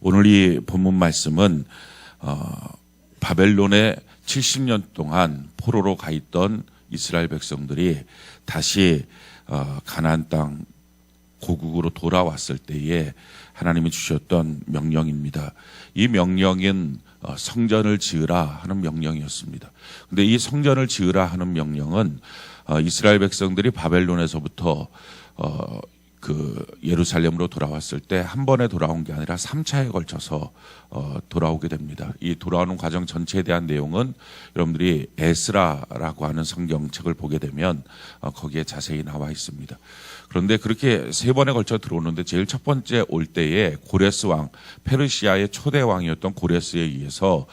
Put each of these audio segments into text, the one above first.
오늘 이 본문 말씀은 바벨론에 70년 동안 포로로 가 있던 이스라엘 백성들이 다시 가나안 땅 고국으로 돌아왔을 때에 하나님이 주셨던 명령입니다. 이 명령은 성전을 지으라 하는 명령이었습니다. 그런데 이 성전을 지으라 하는 명령은 이스라엘 백성들이 바벨론에서부터 예루살렘으로 돌아왔을 때 한 번에 돌아온 게 아니라 3차에 걸쳐서 돌아오게 됩니다. 이 돌아오는 과정 전체에 대한 내용은 여러분들이 에스라라고 하는 성경책을 보게 되면 거기에 자세히 나와 있습니다. 그런데 그렇게 세 번에 걸쳐 들어오는데 제일 첫 번째 올 때에 고레스 왕, 페르시아의 초대 왕이었던 고레스에 의해서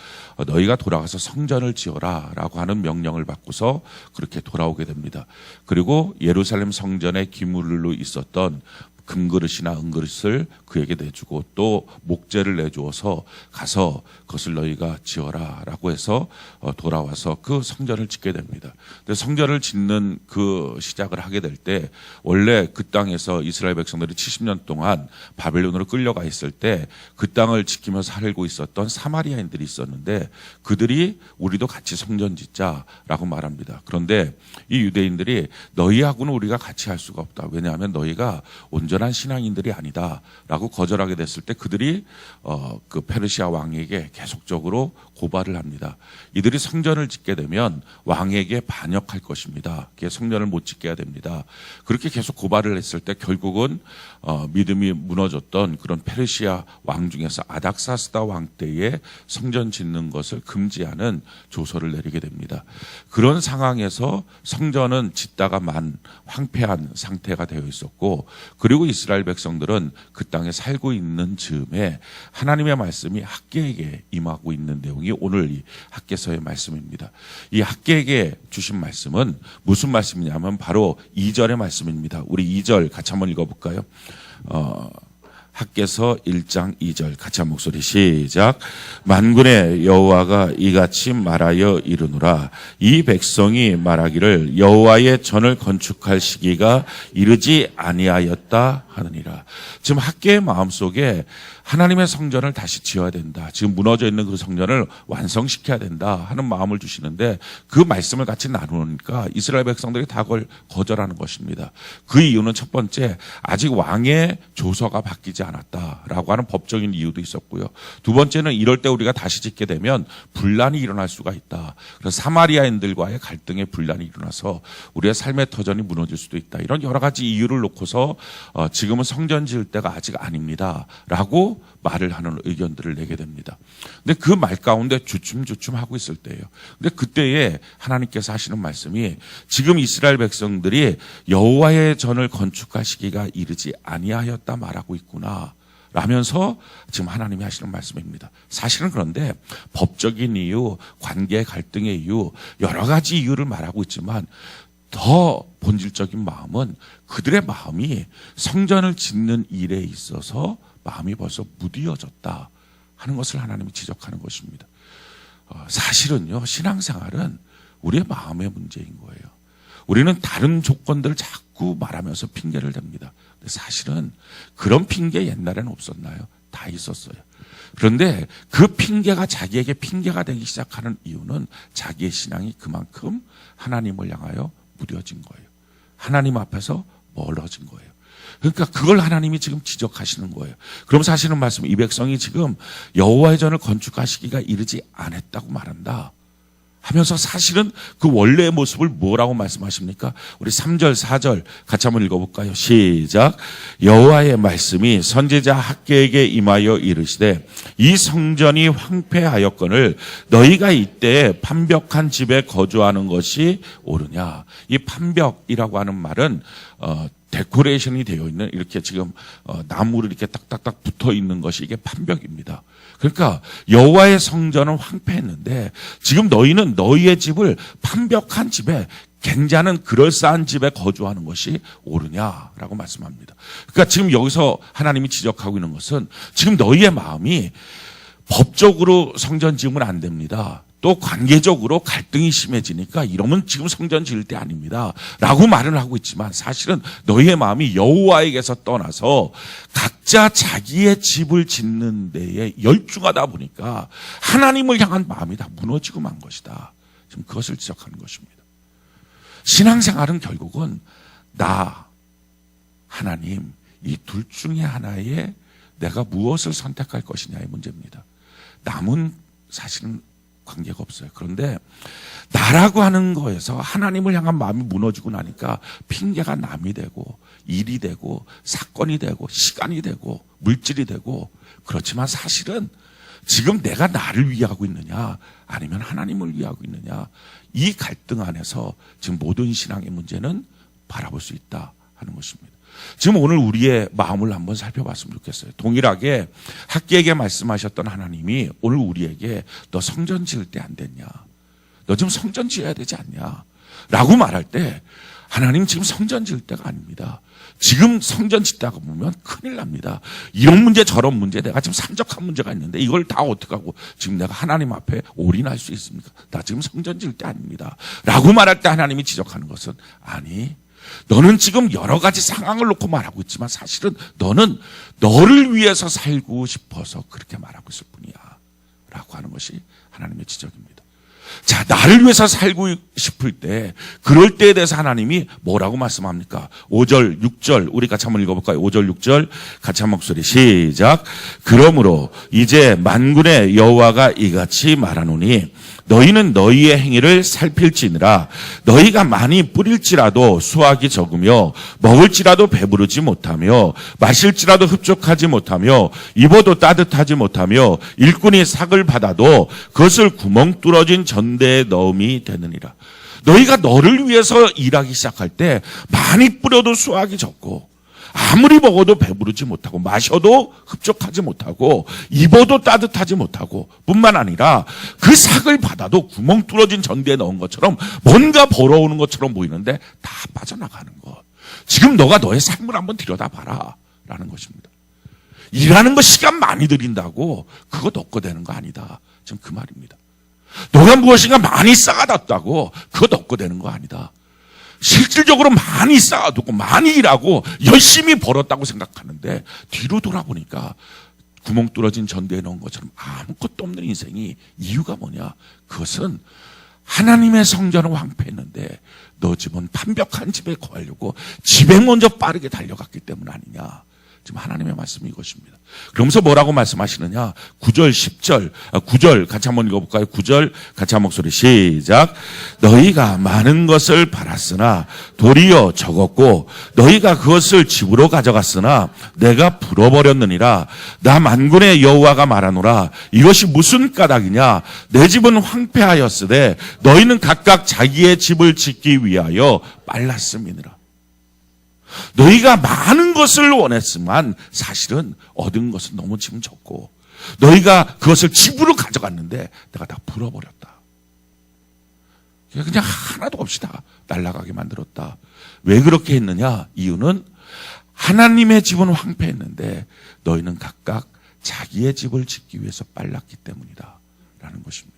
너희가 돌아가서 성전을 지어라 라고 하는 명령을 받고서 그렇게 돌아오게 됩니다. 그리고 예루살렘 성전에 기물로 있었던 금그릇이나 은그릇을 그에게 내주고 또 목재를 내주어서 가서 그것을 너희가 지어라 라고 해서 돌아와서 그 성전을 짓게 됩니다. 근데 성전을 짓는 그 시작을 하게 될 때 원래 그 땅에서 이스라엘 백성들이 70년 동안 바벨론으로 끌려가 있을 때 그 땅을 지키면서 살고 있었던 사마리아인들이 있었는데 그들이 우리도 같이 성전 짓자라고 말합니다. 그런데 이 유대인들이 너희하고는 우리가 같이 할 수가 없다. 왜냐하면 너희가 온전한 신앙인들이 아니다라고 거절하게 됐을 때 그들이 그 페르시아 왕에게 계속적으로 고발을 합니다. 이들이 성전을 짓게 되면 왕에게 반역할 것입니다. 성전을 못 짓게 해야 됩니다. 그렇게 계속 고발을 했을 때 결국은 믿음이 무너졌던 그런 페르시아 왕 중에서 아닥사스다 왕 때에 성전 짓는 것을 금지하는 조서를 내리게 됩니다. 그런 상황에서 성전은 짓다가 황폐한 상태가 되어 있었고 그리고 이스라엘 백성들은 그 땅에 살고 있는 즈음에 하나님의 말씀이 학개에게 임하고 있는 내용이 오늘 이 학개서의 말씀입니다. 이 학개에게 주신 말씀은 무슨 말씀이냐면 바로 2절의 말씀입니다. 우리 2절 같이 한번 읽어볼까요? 학개서 1장 2절 같이 한 목소리 시작. 만군의 여호와가 이같이 말하여 이르노라. 이 백성이 말하기를 여호와의 전을 건축할 시기가 이르지 아니하였다 하느니라. 지금 학개의 마음속에 하나님의 성전을 다시 지어야 된다. 지금 무너져 있는 그 성전을 완성시켜야 된다 하는 마음을 주시는데 그 말씀을 같이 나누니까 이스라엘 백성들이 다 그걸 거절하는 것입니다. 그 이유는 첫 번째, 아직 왕의 조서가 바뀌지 않았다라고 하는 법적인 이유도 있었고요. 두 번째는 이럴 때 우리가 다시 짓게 되면 분란이 일어날 수가 있다. 그래서 사마리아인들과의 갈등의 분란이 일어나서 우리의 삶의 터전이 무너질 수도 있다. 이런 여러 가지 이유를 놓고서 지금은 성전 지을 때가 아직 아닙니다라고 말을 하는 의견들을 내게 됩니다. 근데 그 말 가운데 주춤주춤 하고 있을 때예요. 근데 그때에 하나님께서 하시는 말씀이 지금 이스라엘 백성들이 여호와의 전을 건축할 시기가 이르지 아니하였다 말하고 있구나 라면서 지금 하나님이 하시는 말씀입니다. 사실은 그런데 법적인 이유, 관계 갈등의 이유, 여러 가지 이유를 말하고 있지만 더 본질적인 마음은 그들의 마음이 성전을 짓는 일에 있어서 마음이 벌써 무디어졌다 하는 것을 하나님이 지적하는 것입니다. 사실은요, 신앙생활은 우리의 마음의 문제인 거예요. 우리는 다른 조건들을 자꾸 말하면서 핑계를 댑니다. 근데 사실은 그런 핑계 옛날에는 없었나요? 다 있었어요. 그런데 그 핑계가 자기에게 핑계가 되기 시작하는 이유는 자기의 신앙이 그만큼 하나님을 향하여 무뎌진 거예요. 하나님 앞에서 멀어진 거예요. 그러니까 그걸 하나님이 지금 지적하시는 거예요. 그럼 사실은 말씀, 이 백성이 지금 여호와의 전을 건축하시기가 이르지 않았다고 말한다 하면서 사실은 그 원래의 모습을 뭐라고 말씀하십니까? 우리 3절 4절 같이 한번 읽어볼까요? 시작. 여호와의 말씀이 선지자 학개에게 임하여 이르시되 이 성전이 황폐하였거늘 너희가 이때 판벽한 집에 거주하는 것이 옳으냐. 이 판벽이라고 하는 말은 데코레이션이 되어 있는 이렇게 지금 나무를 이렇게 딱딱딱 붙어 있는 것이 이게 판벽입니다. 그러니까 여호와의 성전은 황폐했는데 지금 너희는 너희의 집을 판벽한 집에 괜찮은 그럴싸한 집에 거주하는 것이 옳으냐라고 말씀합니다. 그러니까 지금 여기서 하나님이 지적하고 있는 것은 지금 너희의 마음이 법적으로 성전 지으면 안 됩니다. 또 관계적으로 갈등이 심해지니까 이러면 지금 성전 지을 때 아닙니다. 라고 말을 하고 있지만 사실은 너희의 마음이 여호와에게서 떠나서 각자 자기의 집을 짓는 데에 열중하다 보니까 하나님을 향한 마음이 다 무너지고 만 것이다. 지금 그것을 지적하는 것입니다. 신앙생활은 결국은 나, 하나님 이 둘 중에 하나에 내가 무엇을 선택할 것이냐의 문제입니다. 남은 사실은 관계가 없어요. 그런데 나라고 하는 거에서 하나님을 향한 마음이 무너지고 나니까 핑계가 남이 되고 일이 되고 사건이 되고 시간이 되고 물질이 되고, 그렇지만 사실은 지금 내가 나를 위하고 있느냐 아니면 하나님을 위하고 있느냐, 이 갈등 안에서 지금 모든 신앙의 문제는 바라볼 수 있다 하는 것입니다. 지금 오늘 우리의 마음을 한번 살펴봤으면 좋겠어요. 동일하게 학기에게 말씀하셨던 하나님이 오늘 우리에게 너 성전 지을 때 안 됐냐? 너 지금 성전 지어야 되지 않냐? 라고 말할 때 하나님 지금 성전 지을 때가 아닙니다. 지금 성전 짓다가 보면 큰일 납니다. 이런 문제 저런 문제, 내가 지금 산적한 문제가 있는데 이걸 다 어떡하고 지금 내가 하나님 앞에 올인할 수 있습니까? 나 지금 성전 지을 때 아닙니다. 라고 말할 때 하나님이 지적하는 것은, 아니 너는 지금 여러 가지 상황을 놓고 말하고 있지만 사실은 너는 너를 위해서 살고 싶어서 그렇게 말하고 있을 뿐이야 라고 하는 것이 하나님의 지적입니다. 자, 나를 위해서 살고 싶을 때, 그럴 때에 대해서 하나님이 뭐라고 말씀합니까? 5절, 6절, 우리 같이 한번 읽어볼까요? 5절, 6절, 같이 한 목소리 시작. 그러므로 이제 만군의 여호와가 이같이 말하노니 너희는 너희의 행위를 살필지니라. 너희가 많이 뿌릴지라도 수확이 적으며 먹을지라도 배부르지 못하며 마실지라도 흡족하지 못하며 입어도 따뜻하지 못하며 일꾼이 삭을 받아도 그것을 구멍 뚫어진 전대에 넣음이 되느니라. 너희가 너를 위해서 일하기 시작할 때 많이 뿌려도 수확이 적고 아무리 먹어도 배부르지 못하고 마셔도 흡족하지 못하고 입어도 따뜻하지 못하고 뿐만 아니라 그 삭을 받아도 구멍 뚫어진 전대에 넣은 것처럼 뭔가 벌어오는 것처럼 보이는데 다 빠져나가는 것. 지금 너가 너의 삶을 한번 들여다봐라 라는 것입니다. 일하는 거 시간 많이 들인다고 그거 너 거 되는 거 아니다. 지금 그 말입니다. 너가 무엇인가 많이 쌓아뒀다고 그거 너 거 되는 거 아니다. 실질적으로 많이 쌓아두고 많이 일하고 열심히 벌었다고 생각하는데 뒤로 돌아보니까 구멍 뚫어진 전대에 넣은 것처럼 아무것도 없는 인생이 이유가 뭐냐? 그것은 하나님의 성전을 황폐했는데 너 집은 완벽한 집에 거하려고 집에 먼저 빠르게 달려갔기 때문 아니냐? 지금 하나님의 말씀이 이것입니다. 그러면서 뭐라고 말씀하시느냐? 9절, 10절, 9절 같이 한번 읽어볼까요? 9절 같이 한 목소리 시작. 너희가 많은 것을 팔았으나 도리어 적었고 너희가 그것을 집으로 가져갔으나 내가 불어버렸느니라. 나 만군의 여호와가 말하노라. 이것이 무슨 까닭이냐? 내 집은 황폐하였으되 너희는 각각 자기의 집을 짓기 위하여 빨랐음이니라. 너희가 많은 것을 원했지만 사실은 얻은 것은 너무 지금 적고 너희가 그것을 집으로 가져갔는데 내가 다 불어버렸다. 그냥 하나도 없이 다 날아가게 만들었다. 왜 그렇게 했느냐? 이유는 하나님의 집은 황폐했는데 너희는 각각 자기의 집을 짓기 위해서 빨랐기 때문이다 라는 것입니다.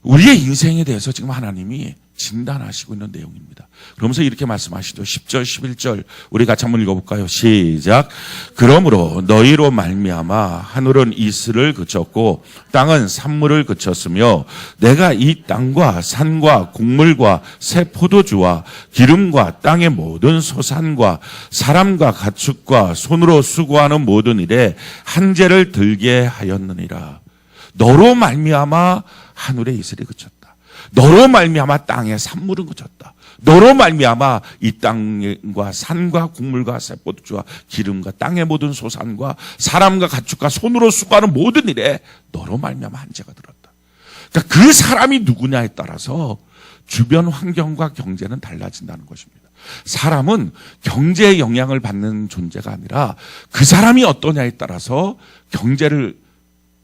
우리의 인생에 대해서 지금 하나님이 진단하시고 있는 내용입니다. 그러면서 이렇게 말씀하시죠. 10절, 11절 우리 같이 한번 읽어볼까요? 시작. 그러므로 너희로 말미암아 하늘은 이슬을 그쳤고 땅은 산물을 그쳤으며 내가 이 땅과 산과 곡물과 새 포도주와 기름과 땅의 모든 소산과 사람과 가축과 손으로 수고하는 모든 일에 한재를 들게 하였느니라. 너로 말미암아 하늘의 이슬이 그쳤다. 너로 말미암아 땅의 산물은 그쳤다. 너로 말미암아 이 땅과 산과 곡물과 새포도주와 기름과 땅의 모든 소산과 사람과 가축과 손으로 수고하는 모든 일에 너로 말미암아 한재가 들었다. 그러니까 그 사람이 누구냐에 따라서 주변 환경과 경제는 달라진다는 것입니다. 사람은 경제의 영향을 받는 존재가 아니라 그 사람이 어떠냐에 따라서 경제를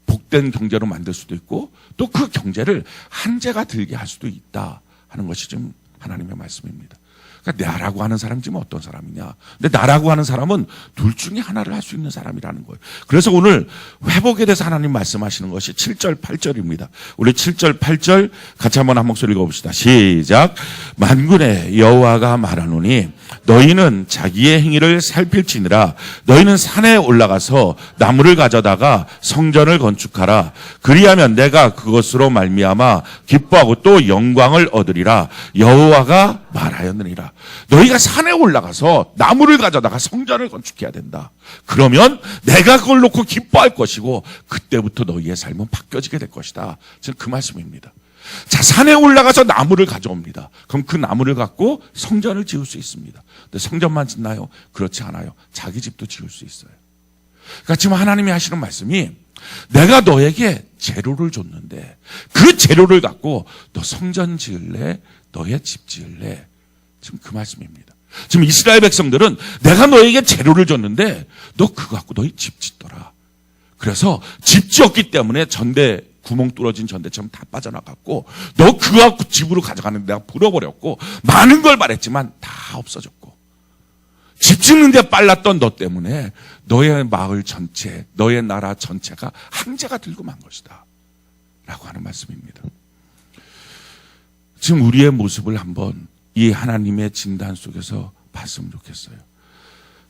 복된 경제로 만들 수도 있고 또 그 경제를 한재가 들게 할 수도 있다 하는 것이 좀 하나님의 말씀입니다. 그러니까 나라고 하는 사람이 지금 어떤 사람이냐. 근데 나라고 하는 사람은 둘 중에 하나를 할 수 있는 사람이라는 거예요. 그래서 오늘 회복에 대해서 하나님 말씀하시는 것이 7절, 8절입니다. 우리 7절, 8절 같이 한번 한 목소리 읽어봅시다. 시작. 만군의 여호와가 말하노니 너희는 자기의 행위를 살필지니라. 너희는 산에 올라가서 나무를 가져다가 성전을 건축하라. 그리하면 내가 그것으로 말미암아 기뻐하고 또 영광을 얻으리라. 여호와가 말하였느니라. 너희가 산에 올라가서 나무를 가져다가 성전을 건축해야 된다. 그러면 내가 그걸 놓고 기뻐할 것이고 그때부터 너희의 삶은 바뀌어지게 될 것이다. 지금 그 말씀입니다. 자, 산에 올라가서 나무를 가져옵니다. 그럼 그 나무를 갖고 성전을 지을 수 있습니다. 근데 성전만 짓나요? 그렇지 않아요. 자기 집도 지을 수 있어요. 그러니까 지금 하나님이 하시는 말씀이 내가 너에게 재료를 줬는데 그 재료를 갖고 너 성전 지을래? 너의 집 지을래? 지금 그 말씀입니다. 지금 이스라엘 백성들은 내가 너에게 재료를 줬는데 너 그거 갖고 너희 집 짓더라. 그래서 집 지었기 때문에 전대 구멍 뚫어진 전대처럼 다 빠져나갔고 너 그거 갖고 집으로 가져가는 내가 불어버렸고 많은 걸 말했지만 다 없어졌고 집 짓는 데 빨랐던 너 때문에 너의 마을 전체, 너의 나라 전체가 황제가 들고 만 것이다. 라고 하는 말씀입니다. 지금 우리의 모습을 한번 이 하나님의 진단 속에서 봤으면 좋겠어요.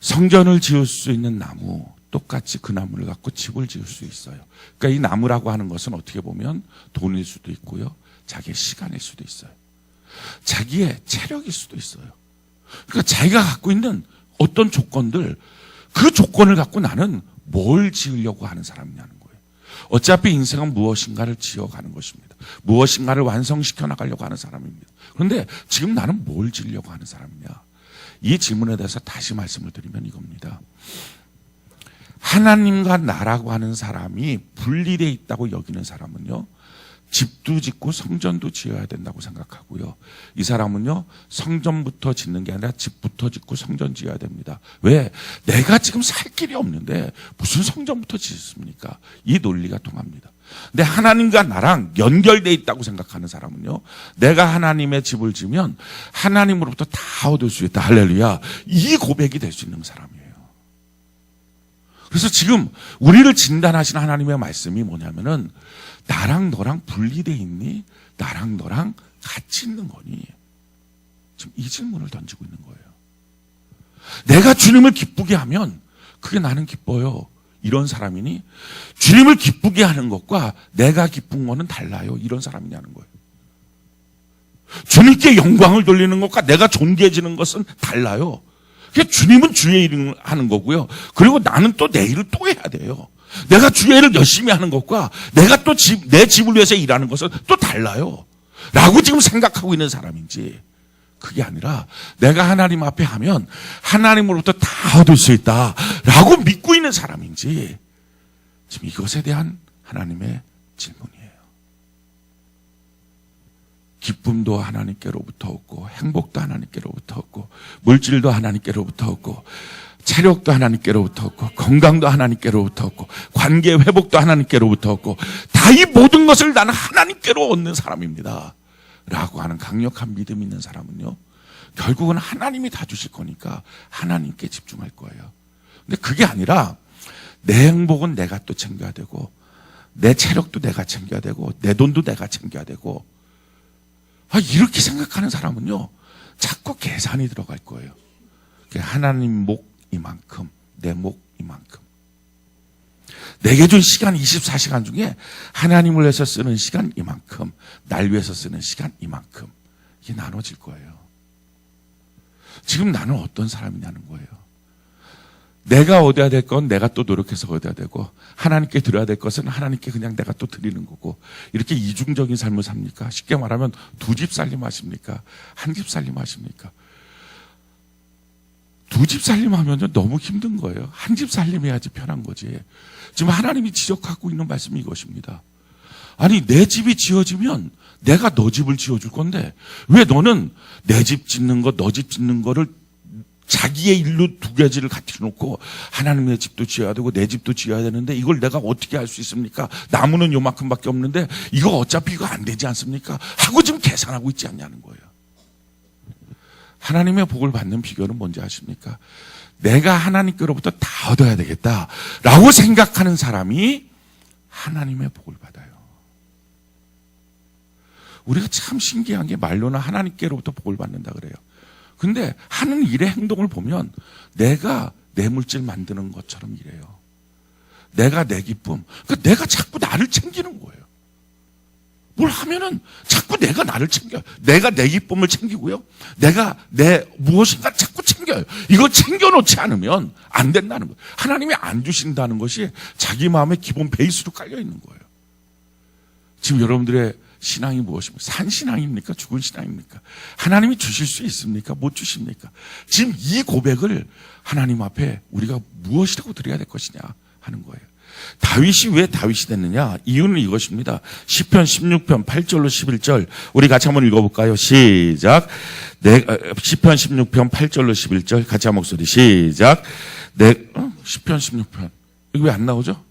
성전을 지을 수 있는 나무, 똑같이 그 나무를 갖고 집을 지을 수 있어요. 그러니까 이 나무라고 하는 것은 어떻게 보면 돈일 수도 있고요. 자기의 시간일 수도 있어요. 자기의 체력일 수도 있어요. 그러니까 자기가 갖고 있는 어떤 조건들, 그 조건을 갖고 나는 뭘 지으려고 하는 사람이냐는 거예요. 어차피 인생은 무엇인가를 지어가는 것입니다. 무엇인가를 완성시켜 나가려고 하는 사람입니다. 그런데 지금 나는 뭘 지으려고 하는 사람이냐? 이 질문에 대해서 다시 말씀을 드리면 이겁니다. 하나님과 나라고 하는 사람이 분리되어 있다고 여기는 사람은요, 집도 짓고 성전도 지어야 된다고 생각하고요. 이 사람은요, 성전부터 짓는 게 아니라 집부터 짓고 성전 지어야 됩니다. 왜? 내가 지금 살 길이 없는데 무슨 성전부터 짓습니까? 이 논리가 통합니다. 근데 하나님과 나랑 연결되어 있다고 생각하는 사람은요, 내가 하나님의 집을 지면 하나님으로부터 다 얻을 수 있다. 할렐루야. 이 고백이 될 수 있는 사람이에요. 그래서 지금 우리를 진단하시는 하나님의 말씀이 뭐냐면은 나랑 너랑 분리되어 있니? 나랑 너랑 같이 있는 거니? 지금 이 질문을 던지고 있는 거예요. 내가 주님을 기쁘게 하면 그게 나는 기뻐요. 이런 사람이니? 주님을 기쁘게 하는 것과 내가 기쁜 거는 달라요. 이런 사람이냐는 거예요. 주님께 영광을 돌리는 것과 내가 존귀해지는 것은 달라요. 주님은 주의 일을 하는 거고요. 그리고 나는 또 내 일을 또 해야 돼요. 내가 주의 일을 열심히 하는 것과 내가 또 내 집을 위해서 일하는 것은 또 달라요. 라고 지금 생각하고 있는 사람인지, 그게 아니라 내가 하나님 앞에 하면 하나님으로부터 다 얻을 수 있다 라고 믿고 있는 사람인지, 지금 이것에 대한 하나님의 질문이에요. 기쁨도 하나님께로부터 얻고, 행복도 하나님께로부터 얻고, 물질도 하나님께로부터 얻고, 체력도 하나님께로부터 얻고, 건강도 하나님께로부터 얻고, 관계 회복도 하나님께로부터 얻고, 다 이 모든 것을 나는 하나님께로 얻는 사람입니다 라고 하는 강력한 믿음이 있는 사람은요, 결국은 하나님이 다 주실 거니까 하나님께 집중할 거예요. 근데 그게 아니라 내 행복은 내가 또 챙겨야 되고, 내 체력도 내가 챙겨야 되고, 내 돈도 내가 챙겨야 되고, 이렇게 생각하는 사람은요, 자꾸 계산이 들어갈 거예요. 하나님 목 이만큼, 내 목 이만큼. 내게 준 시간 24시간 중에 하나님을 위해서 쓰는 시간 이만큼, 날 위해서 쓰는 시간 이만큼. 이게 나눠질 거예요. 지금 나는 어떤 사람이냐는 거예요. 내가 얻어야 될 건 내가 또 노력해서 얻어야 되고, 하나님께 드려야 될 것은 하나님께 그냥 내가 또 드리는 거고, 이렇게 이중적인 삶을 삽니까? 쉽게 말하면 두 집 살림 하십니까? 한 집 살림 하십니까? 두 집 살림 하면 너무 힘든 거예요. 한 집 살림 해야지 편한 거지. 지금 하나님이 지적하고 있는 말씀이 이것입니다. 아니, 내 집이 지어지면 내가 너 집을 지어줄 건데 왜 너는 내 집 짓는 거, 너 집 짓는 거를 자기의 일로 두 가지를 같이 놓고 하나님의 집도 지어야 되고 내 집도 지어야 되는데 이걸 내가 어떻게 할 수 있습니까? 나무는 요만큼밖에 없는데 이거 어차피 이거 안 되지 않습니까? 하고 지금 계산하고 있지 않냐는 거예요. 하나님의 복을 받는 비결은 뭔지 아십니까? 내가 하나님께로부터 다 얻어야 되겠다라고 생각하는 사람이 하나님의 복을 받아요. 우리가 참 신기한 게 말로는 하나님께로부터 복을 받는다 그래요. 근데 하는 일의 행동을 보면 내가 내 물질 만드는 것처럼 이래요. 내가 내 기쁨. 그러니까 내가 자꾸 나를 챙기는 거예요. 뭘 하면은 자꾸 내가 나를 챙겨요. 내가 내 기쁨을 챙기고요. 내가 내 무엇인가 자꾸 챙겨요. 이거 챙겨놓지 않으면 안 된다는 거예요. 하나님이 안 주신다는 것이 자기 마음의 기본 베이스로 깔려 있는 거예요. 지금 여러분들의 신앙이 무엇입니까? 산 신앙입니까? 죽은 신앙입니까? 하나님이 주실 수 있습니까? 못 주십니까? 지금 이 고백을 하나님 앞에 우리가 무엇이라고 드려야 될 것이냐 하는 거예요. 다윗이 왜 다윗이 됐느냐? 이유는 이것입니다. 시편 16편 8절로 11절 우리 같이 한번 읽어볼까요? 시작. 시편 16편 8절로 11절 같이 한 목소리 시작. 시편 16편 이거 왜 안 나오죠?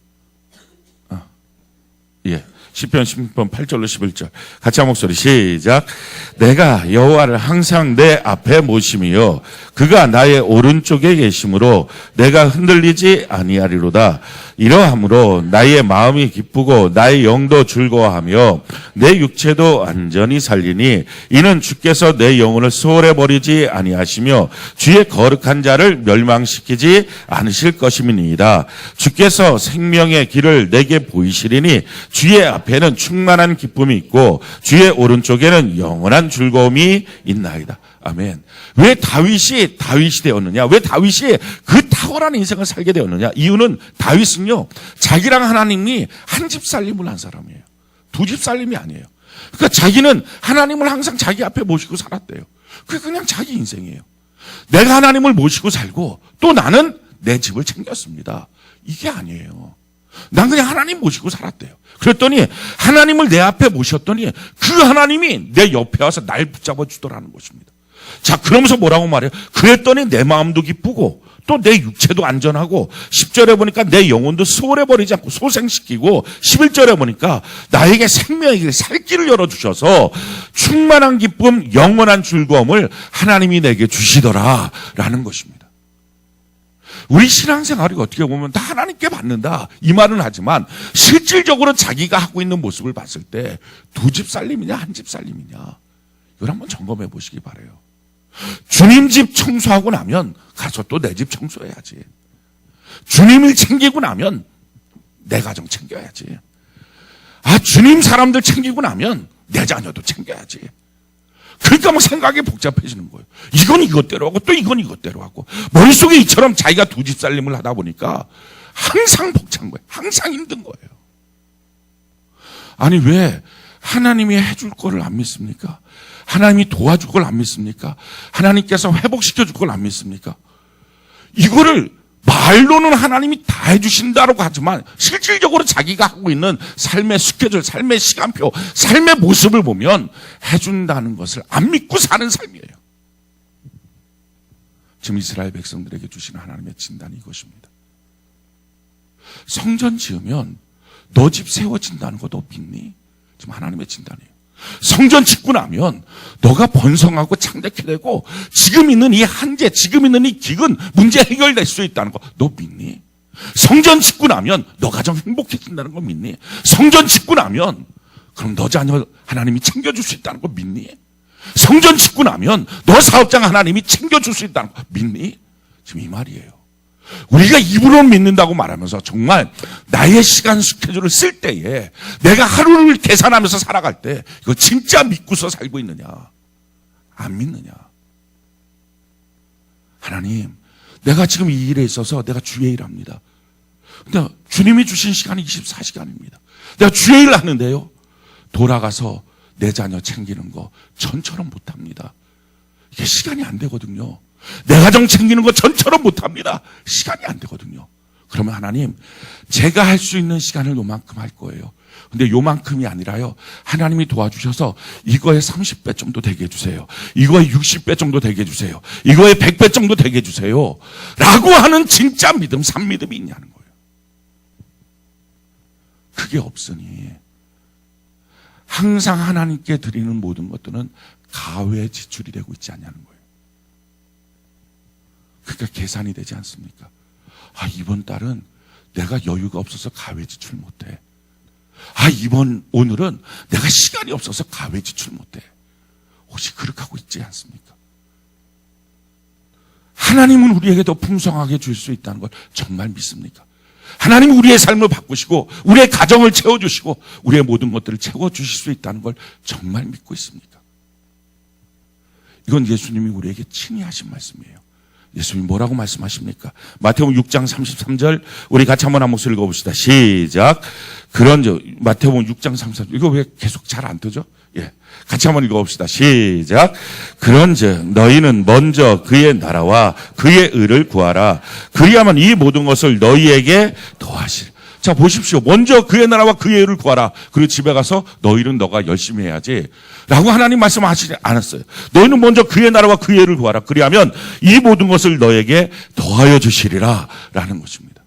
예. 시편 16편 8절로 11절 같이 한 목소리 시작. 내가 여호와를 항상 내 앞에 모심이요 그가 나의 오른쪽에 계심으로 내가 흔들리지 아니하리로다. 이러함으로 나의 마음이 기쁘고 나의 영도 즐거워하며 내 육체도 안전히 살리니 이는 주께서 내 영혼을 수월해 버리지 아니하시며 주의 거룩한 자를 멸망시키지 않으실 것임이니이다. 주께서 생명의 길을 내게 보이시리니 주의 앞에는 충만한 기쁨이 있고 주의 오른쪽에는 영원한 즐거움이 있나이다. 아멘. 왜 다윗이 되었느냐? 왜 다윗이 그 탁월한 인생을 살게 되었느냐? 이유는 다윗은요, 자기랑 하나님이 한 집 살림을 한 사람이에요. 두 집 살림이 아니에요. 그러니까 자기는 하나님을 항상 자기 앞에 모시고 살았대요. 그게 그냥 자기 인생이에요. 내가 하나님을 모시고 살고 또 나는 내 집을 챙겼습니다. 이게 아니에요. 난 그냥 하나님 모시고 살았대요. 그랬더니 하나님을 내 앞에 모셨더니 그 하나님이 내 옆에 와서 날 붙잡아 주더라는 것입니다. 자, 그러면서 뭐라고 말해요? 그랬더니 내 마음도 기쁘고 또 내 육체도 안전하고 10절에 보니까 내 영혼도 수월해 버리지 않고 소생시키고 11절에 보니까 나에게 생명의 길, 살 길을 열어주셔서 충만한 기쁨, 영원한 즐거움을 하나님이 내게 주시더라라는 것입니다. 우리 신앙생활이 어떻게 보면 다 하나님께 받는다 이 말은 하지만 실질적으로 자기가 하고 있는 모습을 봤을 때 두 집 살림이냐 한 집 살림이냐 이걸 한번 점검해 보시기 바라요. 주님 집 청소하고 나면 가서 또 내 집 청소해야지. 주님을 챙기고 나면 내 가정 챙겨야지. 주님 사람들 챙기고 나면 내 자녀도 챙겨야지. 그러니까 막 생각이 복잡해지는 거예요. 이건 이것대로 하고 또 이건 이것대로 하고 머릿속에 이처럼 자기가 두 집 살림을 하다 보니까 항상 벅찬 거예요. 항상 힘든 거예요. 아니 왜 하나님이 해줄 거를 안 믿습니까? 하나님이 도와줄 걸 안 믿습니까? 하나님께서 회복시켜 줄 걸 안 믿습니까? 이거를 말로는 하나님이 다 해주신다고 하지만 실질적으로 자기가 하고 있는 삶의 스케줄, 삶의 시간표, 삶의 모습을 보면 해준다는 것을 안 믿고 사는 삶이에요. 지금 이스라엘 백성들에게 주시는 하나님의 진단이 이것입니다. 성전 지으면 너 집 세워진다는 거 너 믿니? 지금 하나님의 진단이에요. 성전 짓고 나면 너가 번성하고 창대케 되고 지금 있는 이 한계, 지금 있는 이 기근, 문제 해결될 수 있다는 거 너 믿니? 성전 짓고 나면 너 가정 행복해진다는 거 믿니? 성전 짓고 나면 그럼 너 자녀 하나님이 챙겨줄 수 있다는 거 믿니? 성전 짓고 나면 너 사업장 하나님이 챙겨줄 수 있다는 거 믿니? 지금 이 말이에요. 우리가 입으로 믿는다고 말하면서 정말 나의 시간 스케줄을 쓸 때에 내가 하루를 계산하면서 살아갈 때 이거 진짜 믿고서 살고 있느냐 안 믿느냐. 하나님 내가 지금 이 일에 있어서 내가 주의 일 합니다. 근데 주님이 주신 시간이 24시간입니다. 내가 주의 일을 하는데요 돌아가서 내 자녀 챙기는 거 전처럼 못합니다. 이게 시간이 안 되거든요. 내 가정 챙기는 거 전처럼 못합니다. 시간이 안 되거든요. 그러면 하나님 제가 할 수 있는 시간을 요만큼 할 거예요. 근데 요만큼이 아니라요 하나님이 도와주셔서 이거의 30배 정도 되게 해주세요. 이거의 60배 정도 되게 해주세요. 이거의 100배 정도 되게 해주세요 라고 하는 진짜 믿음, 산믿음이 있냐는 거예요. 그게 없으니 항상 하나님께 드리는 모든 것들은 가외 지출이 되고 있지 않냐는 거예요. 그러니까 계산이 되지 않습니까? 아, 이번 달은 내가 여유가 없어서 가외 지출 못해. 아, 오늘은 내가 시간이 없어서 가외 지출 못해. 혹시 그렇게 하고 있지 않습니까? 하나님은 우리에게 더 풍성하게 줄 수 있다는 걸 정말 믿습니까? 하나님은 우리의 삶을 바꾸시고 우리의 가정을 채워주시고 우리의 모든 것들을 채워주실 수 있다는 걸 정말 믿고 있습니까? 이건 예수님이 우리에게 친히 하신 말씀이에요. 예수님이 뭐라고 말씀하십니까? 마태복음 6장 33절 우리 같이 한번 한 목소리 읽어봅시다. 시작. 마태복음 6장 33절 이거 왜 계속 잘 안 뜨죠? 예, 같이 한번 읽어봅시다. 시작. 그런즉 너희는 먼저 그의 나라와 그의 의를 구하라. 그리하면 이 모든 것을 너희에게 더하시리라. 자, 보십시오. 먼저 그의 나라와 그의 의를 구하라. 그리고 집에 가서 너희는 너가 열심히 해야지 라고 하나님 말씀하시지 않았어요. 너희는 먼저 그의 나라와 그의 의를 구하라. 그리하면 이 모든 것을 너에게 더하여 주시리라 라는 것입니다.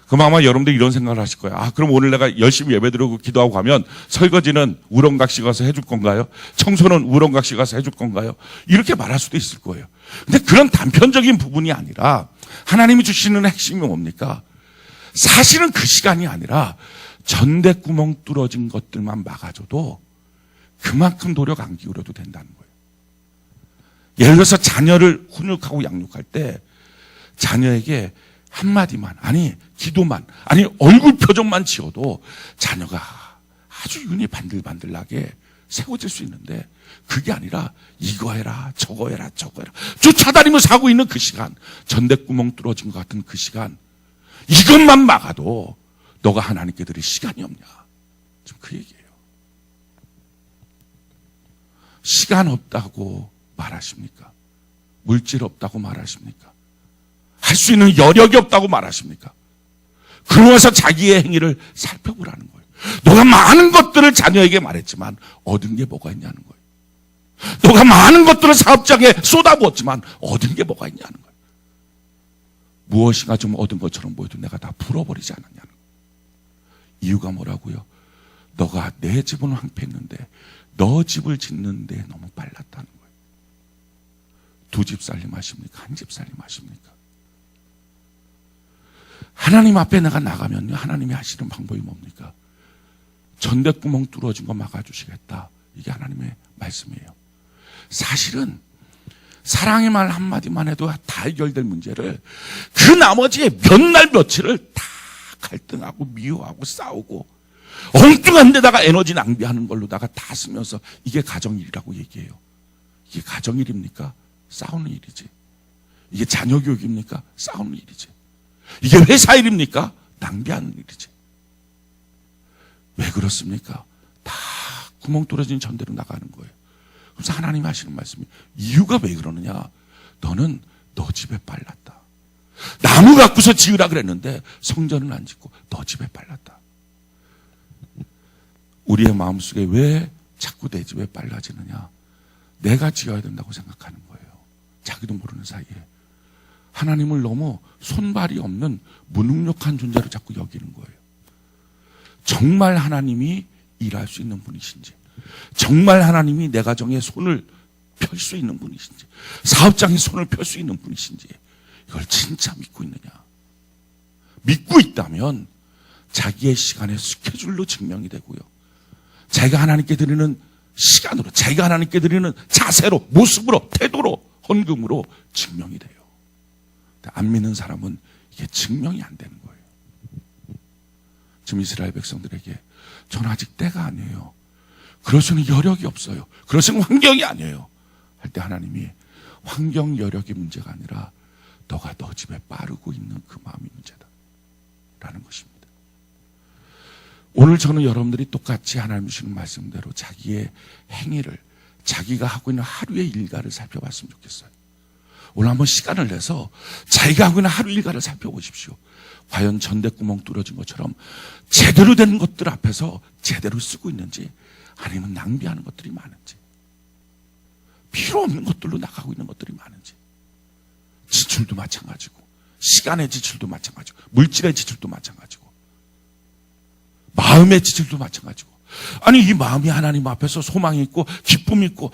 그럼 아마 여러분들 이런 생각을 하실 거예요. 아, 그럼 오늘 내가 열심히 예배드리고 기도하고 가면 설거지는 우렁각시 가서 해줄 건가요? 청소는 우렁각시 가서 해줄 건가요? 이렇게 말할 수도 있을 거예요. 근데 그런 단편적인 부분이 아니라 하나님이 주시는 핵심이 뭡니까? 사실은 그 시간이 아니라 전대구멍 뚫어진 것들만 막아줘도 그만큼 노력 안 기울여도 된다는 거예요. 예를 들어서 자녀를 훈육하고 양육할 때 자녀에게 한마디만, 아니 기도만, 아니 얼굴 표정만 지어도 자녀가 아주 윤이 반들반들하게 세워질 수 있는데 그게 아니라 이거 해라 저거 해라 저거 해라 쫓아다니면서 하고 있는 그 시간, 전대구멍 뚫어진 것 같은 그 시간, 이것만 막아도 너가 하나님께 드릴 시간이 없냐, 지금 그 얘기예요. 시간 없다고 말하십니까? 물질 없다고 말하십니까? 할 수 있는 여력이 없다고 말하십니까? 그러면서 자기의 행위를 살펴보라는 거예요. 너가 많은 것들을 자녀에게 말했지만 얻은 게 뭐가 있냐는 거예요. 너가 많은 것들을 사업장에 쏟아부었지만 얻은 게 뭐가 있냐는 거예요. 무엇인가 좀 얻은 것처럼 보여도 내가 다 풀어버리지 않았냐는 거예요. 이유가 뭐라고요? 너가 내 집은 황폐했는데 너 집을 짓는데 너무 빨랐다는 거예요. 2집 살림 하십니까? 1집 살림 하십니까? 하나님 앞에 내가 나가면요, 하나님이 하시는 방법이 뭡니까? 전대구멍 뚫어진 거 막아주시겠다. 이게 하나님의 말씀이에요. 사실은 사랑의 말 한마디만 해도 다 해결될 문제를 그 나머지 몇 날 며칠을 다 갈등하고 미워하고 싸우고 엉뚱한 데다가 에너지 낭비하는 걸로다가 다 쓰면서 이게 가정일이라고 얘기해요. 이게 가정일입니까? 싸우는 일이지. 이게 자녀 교육입니까? 싸우는 일이지. 이게 회사 일입니까? 낭비하는 일이지. 왜 그렇습니까? 다 구멍 뚫어진 전대로 나가는 거예요. 그래서 하나님이 하시는 말씀이, 이유가 왜 그러느냐? 너는 너 집에 빨랐다. 나무 갖고서 지으라 그랬는데 성전은 안 짓고 너 집에 빨랐다. 우리의 마음속에 왜 자꾸 내 집에 빨라지느냐? 내가 지어야 된다고 생각하는 거예요. 자기도 모르는 사이에. 하나님을 너무 손발이 없는 무능력한 존재로 자꾸 여기는 거예요. 정말 하나님이 일할 수 있는 분이신지, 정말 하나님이 내 가정에 손을 펼 수 있는 분이신지, 사업장에 손을 펼 수 있는 분이신지, 이걸 진짜 믿고 있느냐? 믿고 있다면 자기의 시간의 스케줄로 증명이 되고요, 자기가 하나님께 드리는 시간으로, 자기가 하나님께 드리는 자세로, 모습으로, 태도로, 헌금으로 증명이 돼요. 안 믿는 사람은 이게 증명이 안 되는 거예요. 지금 이스라엘 백성들에게 저는 아직 때가 아니에요, 그럴 수는 여력이 없어요, 그럴 수는 환경이 아니에요 할 때 하나님이, 환경 여력이 문제가 아니라 너가 너 집에 빠르고 있는 그 마음이 문제다 라는 것입니다. 오늘 저는 여러분들이 똑같이 하나님 주시는 말씀대로 자기의 행위를, 자기가 하고 있는 하루의 일과를 살펴봤으면 좋겠어요. 오늘 한번 시간을 내서 자기가 하고 있는 하루 일과를 살펴보십시오. 과연 전대구멍 뚫어진 것처럼 제대로 된 것들 앞에서 제대로 쓰고 있는지, 아니면 낭비하는 것들이 많은지, 필요 없는 것들로 나가고 있는 것들이 많은지. 지출도 마찬가지고, 시간의 지출도 마찬가지고, 물질의 지출도 마찬가지고, 마음의 지출도 마찬가지고. 아니, 이 마음이 하나님 앞에서 소망이 있고 기쁨이 있고,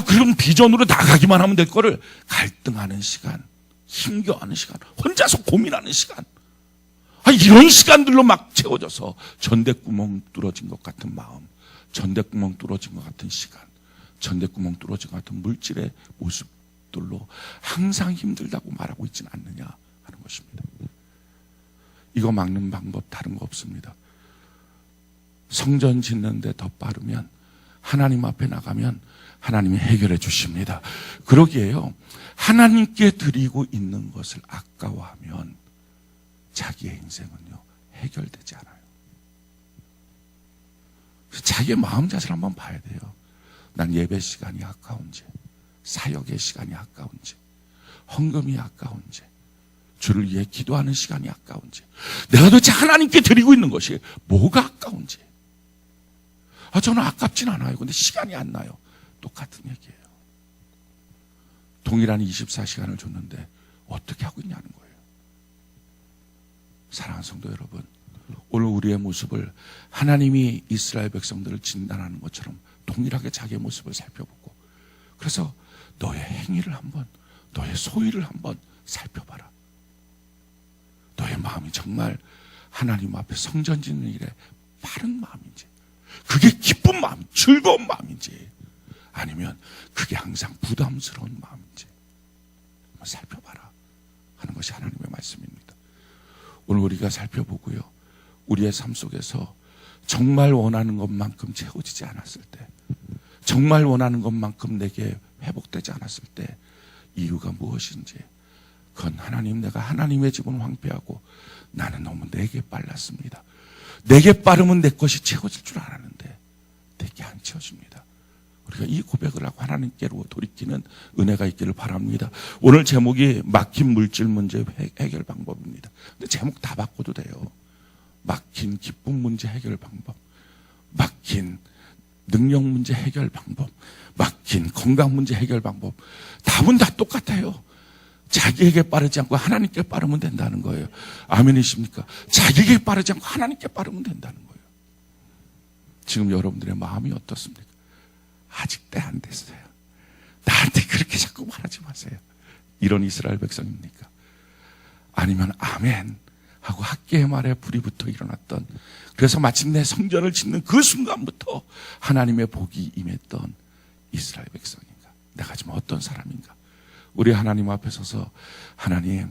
그런 비전으로 나가기만 하면 될 거를 갈등하는 시간, 힘겨워하는 시간, 혼자서 고민하는 시간, 이런 시간들로 막 채워져서 전대구멍 뚫어진 것 같은 마음, 전대구멍 뚫어진 것 같은 시간, 전대구멍 뚫어진 것 같은 물질의 모습들로 항상 힘들다고 말하고 있지는 않느냐 하는 것입니다. 이거 막는 방법 다른 거 없습니다. 성전 짓는데 더 빠르면, 하나님 앞에 나가면 하나님이 해결해 주십니다. 그러기에요, 하나님께 드리고 있는 것을 아까워하면 자기의 인생은요 해결되지 않아요. 자기의 마음 자세를 한번 봐야 돼요. 난 예배 시간이 아까운지, 사역의 시간이 아까운지, 헌금이 아까운지, 주를 위해 기도하는 시간이 아까운지, 내가 도대체 하나님께 드리고 있는 것이 뭐가 아까운지. 저는 아깝진 않아요. 근데 시간이 안 나요. 똑같은 얘기예요. 동일한 24시간을 줬는데 어떻게 하고 있냐는 거예요. 사랑하는 성도 여러분, 오늘 우리의 모습을 하나님이 이스라엘 백성들을 진단하는 것처럼 동일하게 자기의 모습을 살펴보고, 그래서 너의 행위를 한번, 너의 소위를 한번 살펴봐라. 너의 마음이 정말 하나님 앞에 성전 짓는 일에 바른 마음인지, 그게 기쁜 마음, 즐거운 마음인지, 아니면 그게 항상 부담스러운 마음인지 한번 살펴봐라 하는 것이 하나님의 말씀입니다. 오늘 우리가 살펴보고요, 우리의 삶 속에서 정말 원하는 것만큼 채워지지 않았을 때, 정말 원하는 것만큼 내게 회복되지 않았을 때 이유가 무엇인지, 그건 하나님, 내가 하나님의 집은 황폐하고 나는 너무 내게 빨랐습니다. 내게 빠르면 내 것이 채워질 줄 알았는데 내게 안 채워집니다. 우리가 이 고백을 하고 하나님께로 돌이키는 은혜가 있기를 바랍니다. 오늘 제목이 막힌 물질 문제 해결 방법입니다. 근데 제목 다 바꿔도 돼요. 막힌 기쁨 문제 해결 방법, 막힌 능력 문제 해결 방법, 막힌 건강 문제 해결 방법, 답은 다 똑같아요. 자기에게 빠르지 않고 하나님께 빠르면 된다는 거예요. 아멘이십니까? 자기에게 빠르지 않고 하나님께 빠르면 된다는 거예요. 지금 여러분들의 마음이 어떻습니까? 아직 때 안 됐어요. 나한테 그렇게 자꾸 말하지 마세요. 이런 이스라엘 백성입니까? 아니면 아멘 하고 학계의 말에 불이 붙어 일어났던, 그래서 마침내 성전을 짓는 그 순간부터 하나님의 복이 임했던 이스라엘 백성인가? 내가 지금 어떤 사람인가? 우리 하나님 앞에 서서, 하나님,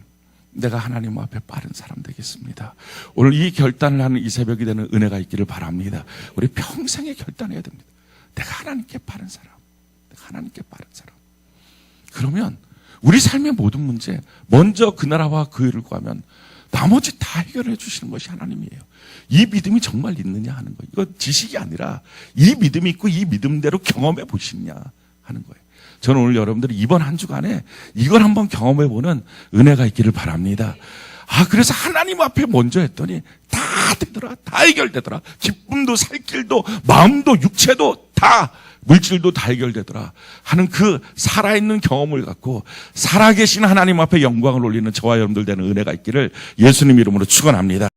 내가 하나님 앞에 빠른 사람 되겠습니다. 오늘 이 결단을 하는 이 새벽이 되는 은혜가 있기를 바랍니다. 우리 평생에 결단해야 됩니다. 내가 하나님께 빠른 사람, 내가 하나님께 빠른 사람. 그러면 우리 삶의 모든 문제, 먼저 그 나라와 그 일을 구하면 나머지 다 해결해 주시는 것이 하나님이에요. 이 믿음이 정말 있느냐 하는 거예요. 이거 지식이 아니라 이 믿음이 있고 이 믿음대로 경험해 보시느냐 하는 거예요. 저는 오늘 여러분들이 이번 한 주간에 이걸 한번 경험해 보는 은혜가 있기를 바랍니다. 그래서 하나님 앞에 먼저 했더니 다 되더라. 다 해결되더라. 기쁨도 살 길도 마음도 육체도 다, 물질도 다 해결되더라 하는 그 살아있는 경험을 갖고 살아계신 하나님 앞에 영광을 올리는 저와 여러분들 되는 은혜가 있기를 예수님 이름으로 축원합니다.